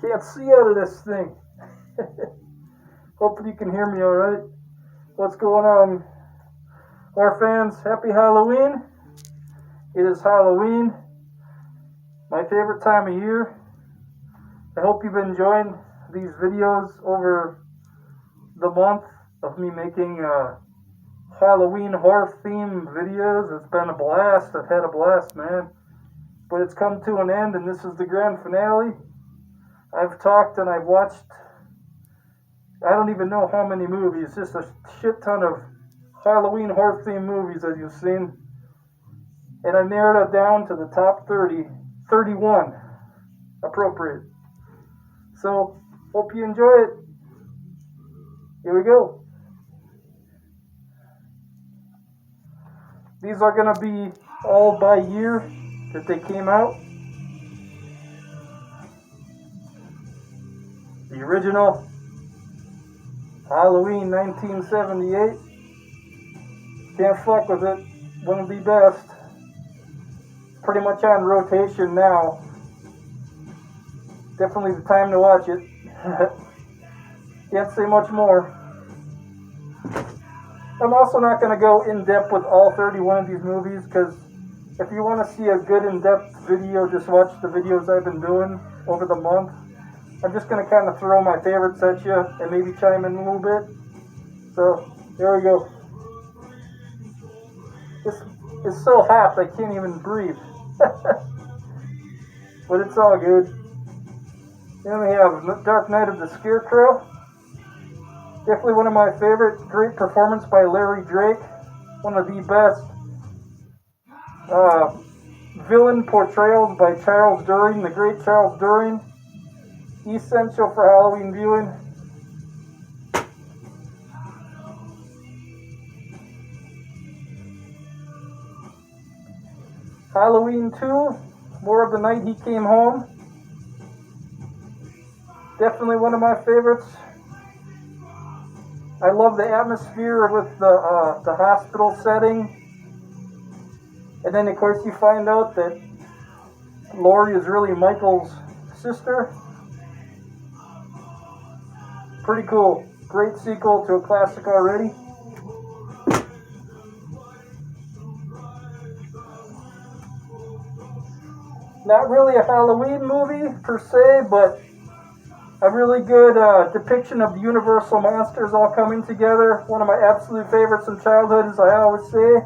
Can't see out of this thing. Hopefully you can hear me alright. What's going on? Our fans, happy Halloween. It is Halloween. My favorite time of year. I hope you've enjoyed these videos over the month of me making Halloween horror themed videos. It's been a blast. I've had a blast, man. But it's come to an end, and this is the grand finale. I've talked and I've watched, I don't even know how many movies, just a shit ton of Halloween horror themed movies that you've seen. And I narrowed it down to the top 31 appropriate. So, hope you enjoy it. Here we go. These are going to be all by year that they came out. The original Halloween 1978. Can't fuck with it. One of the best. Pretty much on rotation now. Definitely the time to watch it. Can't say much more. I'm also not going to go in depth with all 31 of these movies, because if you want to see a good in-depth video, just watch the videos I've been doing over the month. I'm just going to kind of throw my favorites at you and maybe chime in a little bit. So, there we go. This is so hot I can't even breathe. But it's all good. Then we have Dark Night of the Scarecrow. Definitely one of my favorite. Great performance by Larry Drake. One of the best villain portrayals by Charles During, the great Charles During. Essential for Halloween viewing. Halloween 2, more of the night he came home. Definitely one of my favorites. I love the atmosphere with the hospital setting. And then of course you find out that Laurie is really Michael's sister. Pretty cool. Great sequel to a classic already. Not really a Halloween movie per se, but a really good depiction of the Universal monsters all coming together. One of my absolute favorites from childhood, as I always say.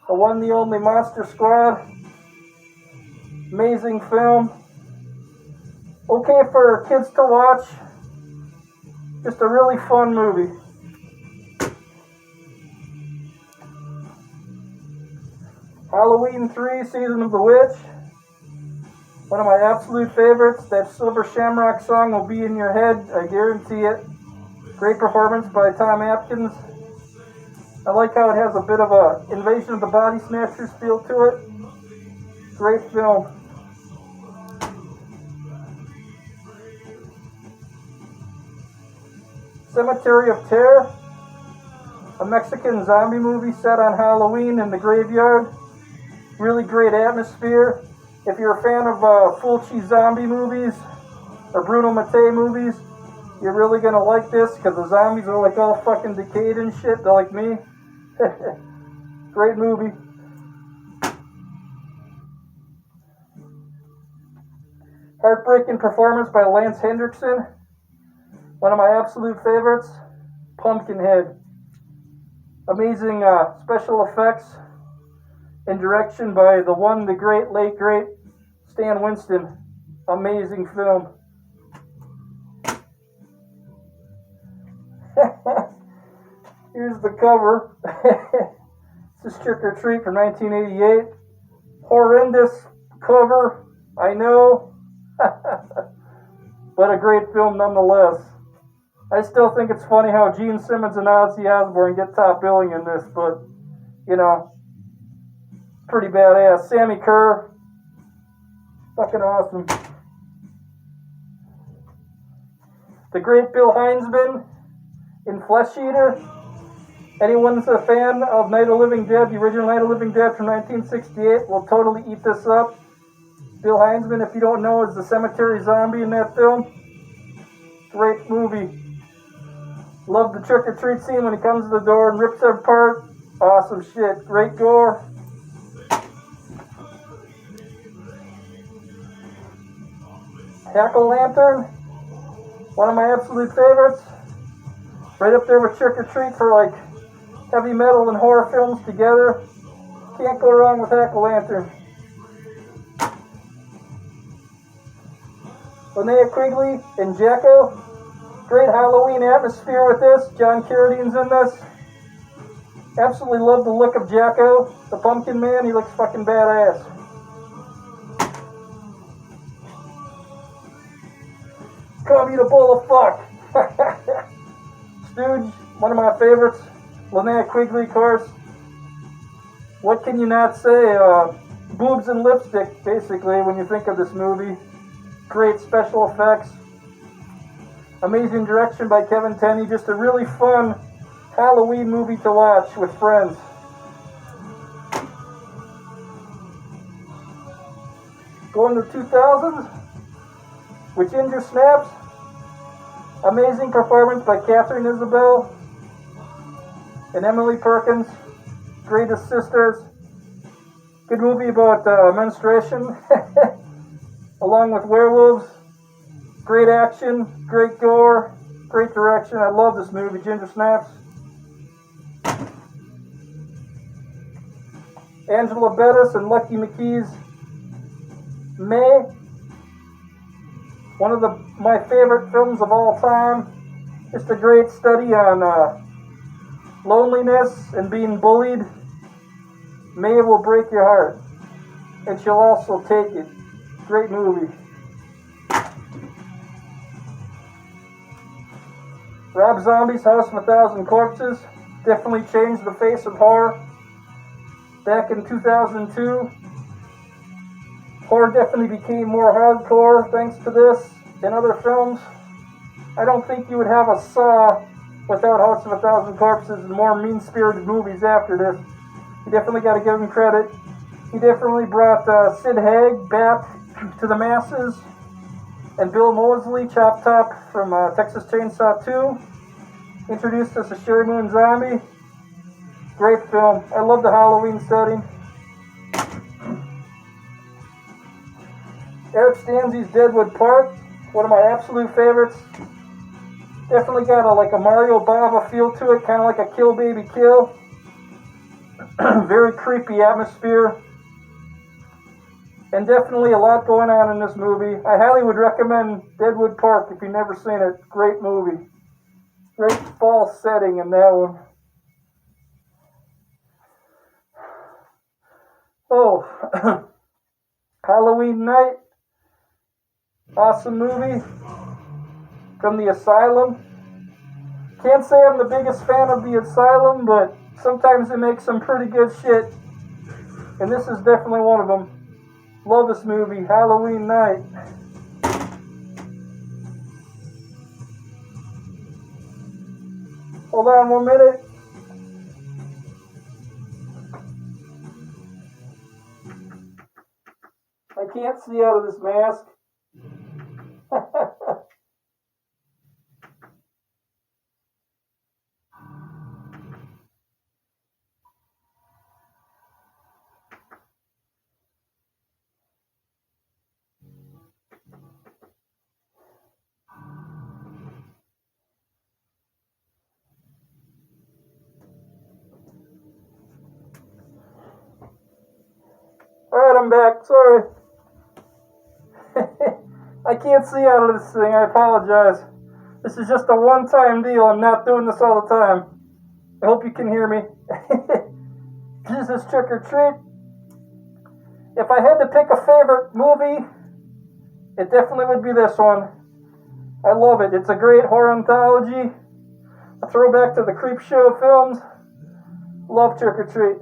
The one, the only Monster Squad. Amazing film. Okay for kids to watch. Just a really fun movie. Halloween 3, Season of the Witch. One of my absolute favorites. That Silver Shamrock song will be in your head, I guarantee it. Great performance by Tom Atkins. I like how it has a bit of a Invasion of the Body Snatchers feel to it. Great film. Cemetery of Terror. A Mexican zombie movie set on Halloween in the graveyard. Really great atmosphere. If you're a fan of Fulci zombie movies or Bruno Mattei movies, you're really going to like this, because the zombies are like all fucking decayed and shit. They're like me. Great movie. Heartbreaking performance by Lance Hendrickson. One of my absolute favorites. Pumpkinhead. Amazing special effects and direction by the one, the great, late great Stan Winston. Amazing film. Here's the cover. This is Trick or Treat from 1988. Horrendous cover, I know. But a great film nonetheless. I still think it's funny how Gene Simmons and Ozzy Osbourne get top billing in this, but, you know, pretty badass. Sammy Kerr. Fucking awesome. The great Bill Heinzman in Flesh Eater. Anyone's a fan of Night of the Living Dead, the original Night of the Living Dead from 1968, will totally eat this up. Bill Heinzman, if you don't know, is the cemetery zombie in that film. Great movie. Love the trick-or-treat scene when he comes to the door and rips it apart. Awesome shit. Great gore. Jack-o'-lantern, one of my absolute favorites. Right up there with Trick-or-Treat for like heavy metal and horror films together. Can't go wrong with Jack-o'-lantern. Linnea Quigley and Jacko. Great Halloween atmosphere with this. John Carradine's in this. Absolutely love the look of Jacko, the pumpkin man. He looks fucking badass. Come eat a bowl of fuck. Stooge, one of my favorites. Linnea Quigley, of course. What can you not say? Boobs and lipstick, basically, when you think of this movie. Great special effects. Amazing direction by Kevin Tenney. Just a really fun Halloween movie to watch with friends. Going to 2000s with Ginger Snaps. Amazing performance by Catherine Isabel and Emily Perkins. Greatest Sisters. Good movie about menstruation along with werewolves. Great action, great gore, great direction. I love this movie, Ginger Snaps. Angela Bettis and Lucky McKee's May. One of my favorite films of all time. Just a great study on loneliness and being bullied. May will break your heart, and she'll also take it. Great movie. Rob Zombie's House of a Thousand Corpses definitely changed the face of horror. Back in 2002, horror definitely became more hardcore thanks to this and other films. I don't think you would have a Saw without House of a Thousand Corpses and more mean-spirited movies after this. You definitely got to give him credit. He definitely brought Sid Haig back to the masses. And Bill Moseley, Chop Top from Texas Chainsaw 2, introduced us to Sherry Moon Zombie. Great film. I love the Halloween setting. Eric Stanzi's Deadwood Park, one of my absolute favorites. Definitely got a Mario Bava feel to it, kind of like a Kill Baby Kill. Very creepy atmosphere. And definitely a lot going on in this movie. I highly would recommend Deadwood Park if you've never seen it. Great movie. Great fall setting in that one. Oh, Halloween Night. Awesome movie. From The Asylum. Can't say I'm the biggest fan of The Asylum, but sometimes they make some pretty good shit. And this is definitely one of them. Love this movie, Halloween Night. Hold on 1 minute. I can't see out of this mask. Alright, I'm back. Sorry. I can't see out of this thing. I apologize. This is just a one-time deal. I'm not doing this all the time. I hope you can hear me. This is Trick or Treat. If I had to pick a favorite movie, it definitely would be this one. I love it. It's a great horror anthology. A throwback to the Creepshow films. Love Trick or Treat.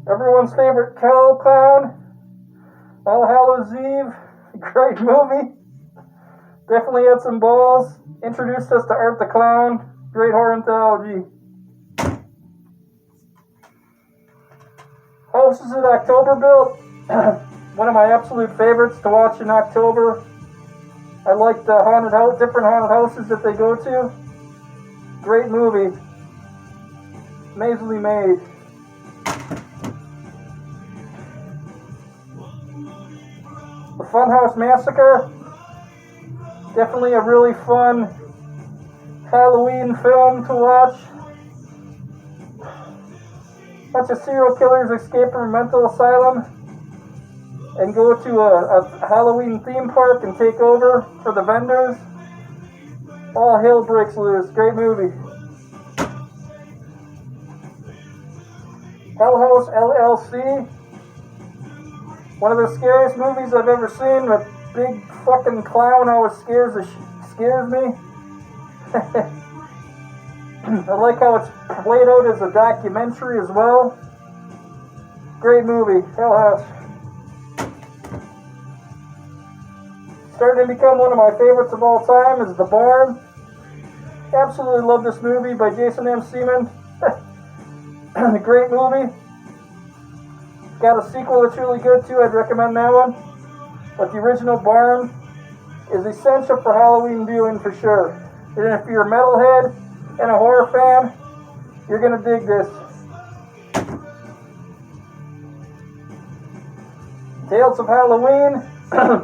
Everyone's favorite Cow Clown. All Hallows Eve. Great movie. Definitely had some balls. Introduced us to Art the Clown. Great horror anthology. Houses in October built. One of my absolute favorites to watch in October. I like the different haunted houses that they go to. Great movie. Amazingly made. The Funhouse Massacre. Definitely a really fun Halloween film to watch. Bunch of serial killers escape from a mental asylum and go to a Halloween theme park and take over for the vendors. All hell breaks loose. Great movie. Hell House LLC. One of the scariest movies I've ever seen. A big fucking clown always scares me. I like how it's played out as a documentary as well. Great movie, Hell House. Starting to become one of my favorites of all time is The Barn. Absolutely love this movie by Jason M. Seaman. Great movie. Got a sequel that's really good too. I'd recommend that one. But the original Barn is essential for Halloween viewing for sure. And if you're a metalhead and a horror fan, you're gonna dig this. Tales of Halloween,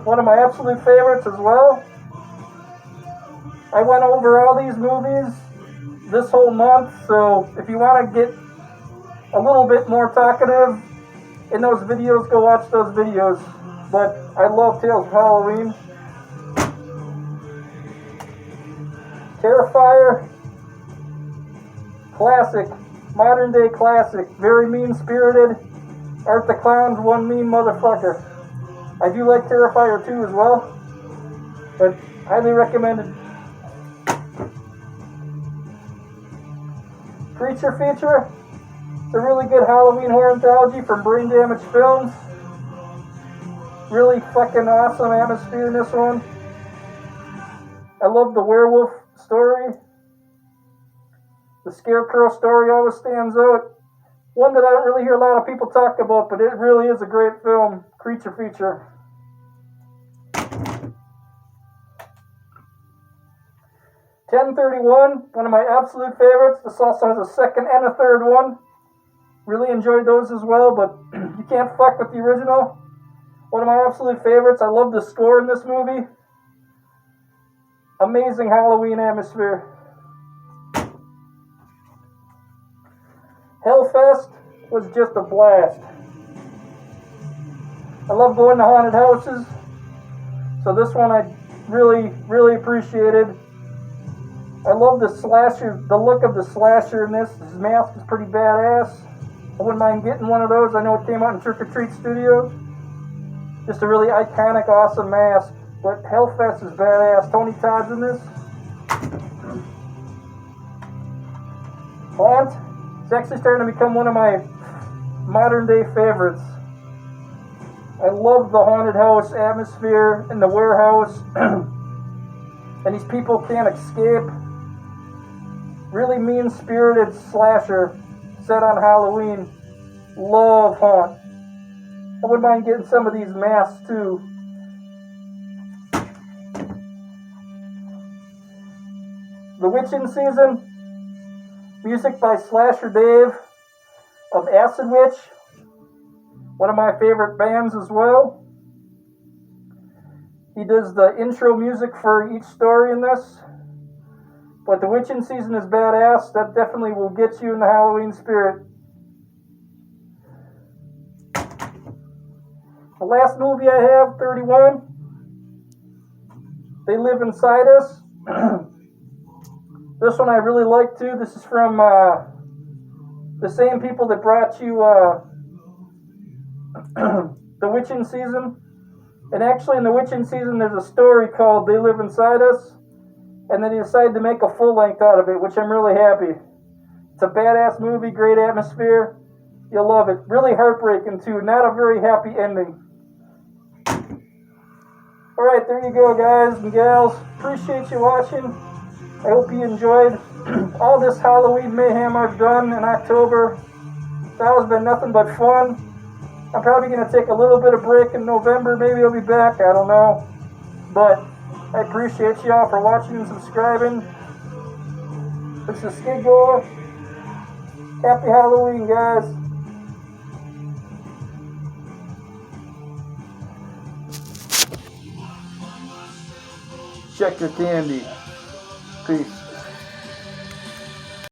one of my absolute favorites as well. I went over all these movies this whole month, so if you want to get a little bit more talkative in those videos, go watch those videos. But I love Tales of Halloween. Terrifier, classic, modern day classic, very mean-spirited. Art the Clown's one mean motherfucker. I do like Terrifier 2 as well, but highly recommended. Creature Feature, it's a really good Halloween horror anthology from Brain Damage Films. Really fucking awesome atmosphere in this one. I love the werewolf story. The Scarecrow story always stands out. One that I don't really hear a lot of people talk about, but it really is a great film. Creature Feature. $10.31, one of my absolute favorites. This also has a second and a third one. Really enjoyed those as well, but you can't fuck with the original. One of my absolute favorites. I love the score in this movie. Amazing Halloween atmosphere. Hellfest was just a blast. I love going to haunted houses, so this one I really appreciated. I love the slasher, the look of the slasher in this. His mask is pretty badass. I wouldn't mind getting one of those. I know it came out in Trick or Treat Studios. Just a really iconic, awesome mask. But Hellfest is badass. Tony Todd's in this. Haunt. It's actually starting to become one of my modern day favorites. I love the haunted house atmosphere in the warehouse. And these people can't escape. Really mean-spirited slasher set on Halloween. Love Haunt. I wouldn't mind getting some of these masks too. The Witching Season. Music by Slasher Dave of Acid Witch. One of my favorite bands as well. He does the intro music for each story in this. But The Witching Season is badass. That definitely will get you in the Halloween spirit. The last movie I have, 31. They Live Inside Us. This one I really like too. This is from the same people that brought you The Witching Season. And actually in The Witching Season there's a story called They Live Inside Us. And then he decided to make a full length out of it, which I'm really happy. It's a badass movie, great atmosphere. You'll love it. Really heartbreaking too. Not a very happy ending. Alright, there you go, guys and gals. Appreciate you watching. I hope you enjoyed all this Halloween mayhem I've done in October. That has been nothing but fun. I'm probably going to take a little bit of break in November. Maybe I'll be back. I don't know. But I appreciate y'all for watching and subscribing. This is Skid Goer. Happy Halloween, guys. Check your candy. Peace.